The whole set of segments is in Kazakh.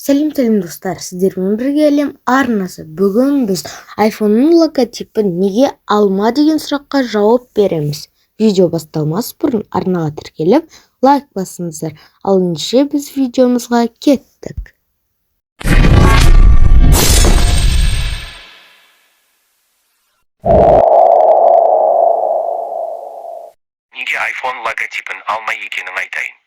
Сәлем достар, сіздермен бірге әлем арнасы. Бүгін біз iPhone-ның логотипі неге алма деген сұраққа жауап береміз. Видео басталмас бұрын арнаға тіркеліп, лайк басыңыздар. Ал ендеше біз видеомызға кеттік. Неге iPhone логотипін алмай екенін айтайын.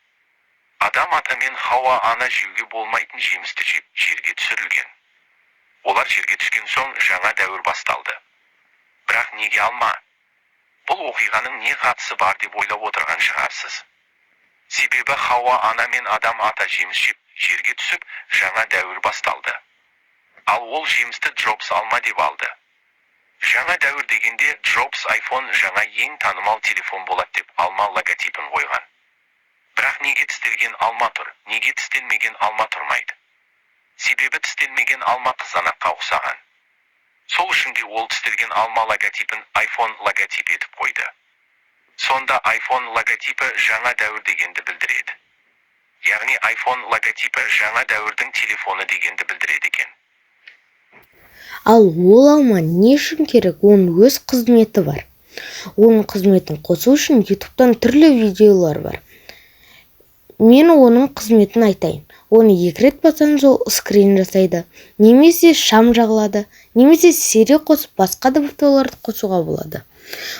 Адам ата мен Хауа ана жеуге болмайтын жемісті жеп жерге түсірілген. Олар жерге түскен соң жаңа дәуір басталды. Бірақ неге алма? Бұл оқиғаның не қатысы бар деп ойлап отырған шығарсыз. Себебі Хауа ана мен адам ата жеміс жеп жерге түсіп жаңа дәуір басталды. Ал ол жемісті Джобс алма деп алды. Жаңа дәуір дегенде Джобс iPhone жаңа ең танымал телефон болады деп алма логотипін қойған. Бірақ неге тістелген алма тұр, неге тістелмеген алма тұрмайды? Себебі тістелмеген алма қызанаққа ұқсаған. Сол үшін де ол тістелген алма логотипін iPhone логотип етіп қойды. Сонда iPhone логотипі жаңа дәуір дегенді білдіреді. Яғни iPhone логотипі жаңа дәуірдің телефоны дегенді білдіреді екен. Ал ол алма не үшін керек? Оның өз қызметі бар. Оның қызметін қосу үшін YouTube'дан түрлі видеолар бар. Мен оның қызметін айтайын. Оны 2 рет бассаңыз ол скрин жасайды, немесе шам жағылады, немесе серия қосып басқа да видеоларды қосуға болады.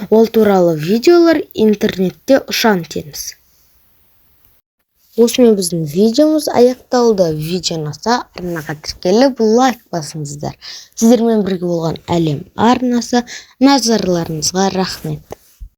Ол туралы видеолар интернетте ұшан-теңіз. Осымен біздің видеомыз аяқталды. Видео ұнаса арнаға тіркеліп лайк басыңыздар. Сіздермен бірге болған әлем арнасы. Назарларыңызға рахмет.